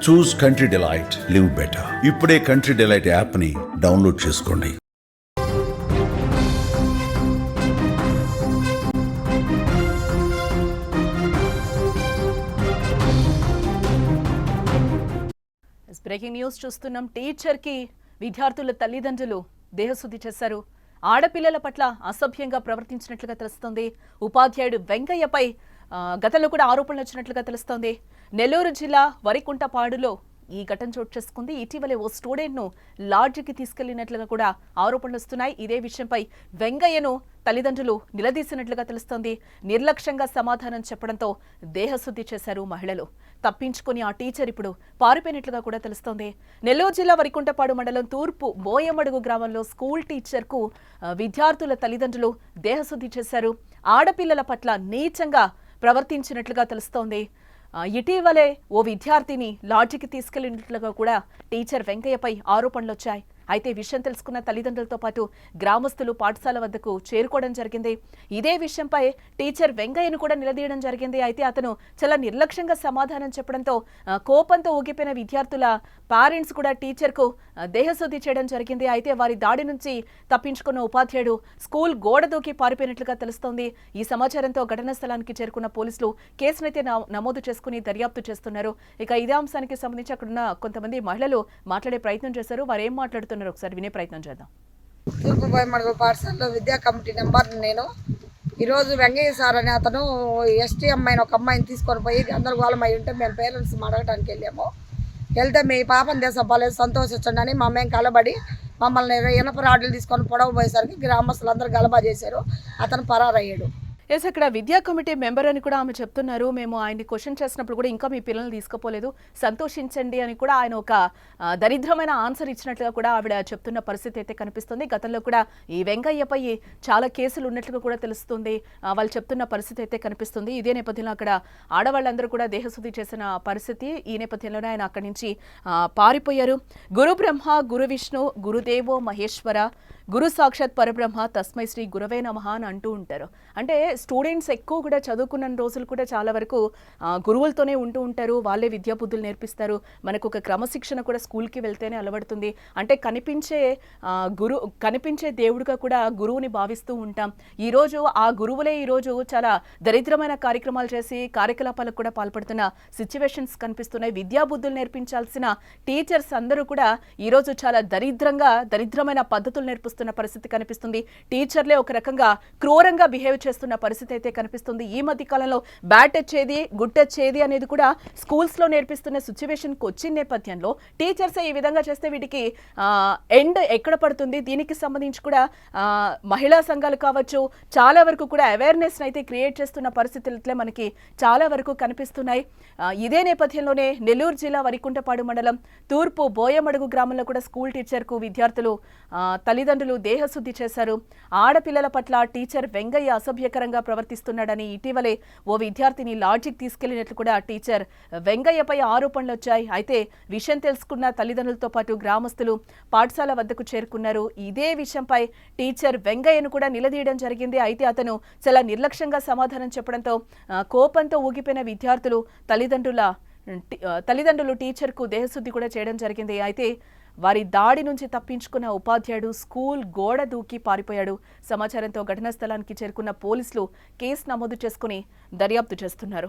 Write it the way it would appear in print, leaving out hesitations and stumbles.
చూస్ country delight, live better. ఇప్పుడే country delight app ని download చేసుకోండి. బ్రేకింగ్ న్యూస్ చూస్తున్నాం. టీచర్కి విద్యార్థుల తల్లిదండ్రులు దేహశుద్ధి చేశారు. ఆడపిల్లల పట్ల అసభ్యంగా ప్రవర్తించినట్లుగా తెలుస్తోంది. ఉపాధ్యాయుడు వెంకయ్యపై గతంలో కూడా ఆరోపణలు వచ్చినట్లుగా తెలుస్తోంది. నెల్లూరు జిల్లా వరికుంటపాడులో ఈ ఘటన చోటు చేసుకుంది. ఇటీవలే ఓ స్టూడెంట్ను లాడ్జికి తీసుకెళ్లినట్లుగా కూడా ఆరోపణలు వస్తున్నాయి. ఇదే విషయంపై వెంగయ్యను తల్లిదండ్రులు నిలదీసినట్లుగా తెలుస్తోంది. నిర్లక్ష్యంగా సమాధానం చెప్పడంతో దేహశుద్ధి చేశారు మహిళలు. తప్పించుకుని ఆ టీచర్ ఇప్పుడు పారిపోయినట్లుగా కూడా తెలుస్తోంది. నెల్లూరు జిల్లా వరికుంటపాడు మండలం తూర్పు బోయమడుగు గ్రామంలో స్కూల్ టీచర్కు విద్యార్థుల తల్లిదండ్రులు దేహశుద్ధి చేశారు. ఆడపిల్లల పట్ల నీచంగా ప్రవర్తించినట్లుగా తెలుస్తోంది. ఇటీవలే ఓ విద్యార్థిని లాడ్జికి తీసుకెళ్లినట్లుగా కూడా టీచర్ వెంకయ్యపై ఆరోపణలు వచ్చాయి. అయితే విషయం తెలుసుకున్న తల్లిదండ్రులతో పాటు గ్రామస్తులు పాఠశాల వద్దకు చేరుకోవడం జరిగింది. ఇదే విషయంపై టీచర్ వెంకయ్యను కూడా నిలదీయడం జరిగింది. అయితే అతను చాలా నిర్లక్ష్యంగా సమాధానం చెప్పడంతో కోపంతో ఊగిపోయిన విద్యార్థుల పేరెంట్స్ కూడా టీచర్కు దేహశుద్ధి చేయడం జరిగింది. అయితే వారి దాడి నుంచి తప్పించుకున్న ఉపాధ్యాయుడు స్కూల్ గోడ దూకి పారిపోయినట్లుగా తెలుస్తోంది. ఈ సమాచారంతో ఘటనా స్థలానికి చేరుకున్న పోలీసులు కేసునైతే నమోదు చేసుకుని దర్యాప్తు చేస్తున్నారు. ఇక ఇదే అంశానికి సంబంధించి అక్కడున్న కొంతమంది మహిళలు మాట్లాడే ప్రయత్నం చేశారు. వారు ఏం మాట్లాడుతున్నారు ఒకసారి వినే ప్రయత్నం చేద్దాం. తూర్పు బోయమడుగు పాఠశాలలో విద్యా కమిటీ నెంబర్ నేను. ఈరోజు వెంగయ్య సార్ అనే అతను ఎస్టీ అమ్మాయిని ఒక అమ్మాయిని తీసుకొని పోయి గందరగోళం అయి ఉంటే మేము పేరెంట్స్ అడగటానికి వెళ్ళాము. వెళ్తే మీ పాపం దేశం బాలేదు సంతోషించండి అని మా మేము కలబడి మమ్మల్ని ఇనప రాడ్లు తీసుకొని పొడవ పోయేసరికి గ్రామస్తులందరూ గలబా చేశారు. అతను పరారయ్యాడు. ఎస్, అక్కడ విద్యా కమిటీ మెంబర్ అని కూడా ఆమె చెప్తున్నారు. మేము ఆయన్ని క్వశ్చన్ చేసినప్పుడు కూడా ఇంకా మీ పిల్లల్ని తీసుకుపోలేదు, సంతోషించండి అని కూడా ఆయన ఒక దరిద్రమైన ఆన్సర్ ఇచ్చినట్లుగా కూడా ఆవిడ చెప్తున్న పరిస్థితి అయితే కనిపిస్తుంది. గతంలో కూడా ఈ వెంకయ్యపై చాలా కేసులు ఉన్నట్లుగా కూడా తెలుస్తుంది. వాళ్ళు చెప్తున్న పరిస్థితి అయితే కనిపిస్తుంది. ఇదే నేపథ్యంలో అక్కడ ఆడవాళ్ళందరూ కూడా దేహశుద్ధి చేసిన పరిస్థితి. ఈ నేపథ్యంలోనే ఆయన అక్కడి నుంచి పారిపోయారు. గురు బ్రహ్మ గురు విష్ణు గురుదేవో మహేశ్వర గురు సాక్షాత్ పరబ్రహ్మ తస్మై శ్రీ గురవే నమః అని అంటూ ఉంటారు. అంటే స్టూడెంట్స్ ఎక్కువ కూడా చదువుకున్న రోజులు కూడా చాలా వరకు గురువులతోనే ఉంటూ ఉంటారు. వాళ్ళే విద్యా బుద్ధులు నేర్పిస్తారు. మనకు ఒక క్రమశిక్షణ కూడా స్కూల్కి వెళ్తేనే అలవడుతుంది. అంటే కనిపించే దేవుడిగా కూడా గురువుని భావిస్తూ ఉంటాం. ఈరోజు ఆ గురువులే ఈరోజు చాలా దరిద్రమైన కార్యక్రమాలు చేసి కార్యకలాపాలకు కూడా పాల్పడుతున్న సిచ్యువేషన్స్ కనిపిస్తున్నాయి. విద్యా బుద్ధులు నేర్పించాల్సిన టీచర్స్ అందరూ కూడా ఈరోజు చాలా దరిద్రమైన పద్ధతులు నేర్పిస్తున్న పరిస్థితి కనిపిస్తుంది. టీచర్లే ఒక రకంగా క్రూరంగా బిహేవ్ చేస్తున్న పరిస్థితి అయితే కనిపిస్తుంది. ఈ మధ్య కాలంలో బ్యాట్ వచ్చేది గుడ్ వచ్చేది అనేది కూడా స్కూల్స్ లో నేర్పిస్తున్న సిచ్యువేషన్కి వచ్చిన నేపథ్యంలో టీచర్స్ ఈ విధంగా చేస్తే వీటికి ఎండ్ ఎక్కడ పడుతుంది? దీనికి సంబంధించి కూడా మహిళా సంఘాలు కావచ్చు చాలా వరకు కూడా అవేర్నెస్ అయితే క్రియేట్ చేస్తున్న పరిస్థితులే మనకి చాలా వరకు కనిపిస్తున్నాయి. ఇదే నేపథ్యంలోనే నెల్లూరు జిల్లా వరికుంటపాడు మండలం తూర్పు బోయమడుగు గ్రామంలో కూడా స్కూల్ టీచర్కు విద్యార్థులు తల్లిదండ్రులు దేహశుద్ధి చేశారు. ఆడపిల్లల పట్ల టీచర్ వెంగయ్య అసభ్యకరంగా ప్రవర్తిస్తున్నాడని ఇటీవలే ఓ విద్యార్థిని లాడ్జికి తీసుకెళ్లినట్లు కూడా టీచర్ వెంగయ్యపై ఆరోపణలు వచ్చాయి. అయితే విషయం తెలుసుకున్న తల్లిదండ్రులతో పాటు గ్రామస్తులు పాఠశాల వద్దకు చేరుకున్నారు. ఇదే విషయంపై టీచర్ వెంగయ్యను కూడా నిలదీయడం జరిగింది. అయితే అతను చాలా నిర్లక్ష్యంగా సమాధానం చెప్పడంతో కోపంతో ఊగిపోయిన విద్యార్థులు తల్లిదండ్రులు టీచర్కు దేహశుద్ధి కూడా చేయడం జరిగింది. అయితే వారి దాడి నుంచి తప్పించుకున్న ఉపాధ్యాయుడు స్కూల్ గోడ దూకి పారిపోయాడు. సమాచారంతో ఘటనా స్థలానికి చేరుకున్న పోలీసులు కేసు నమోదు చేసుకుని దర్యాప్తు చేస్తున్నారు.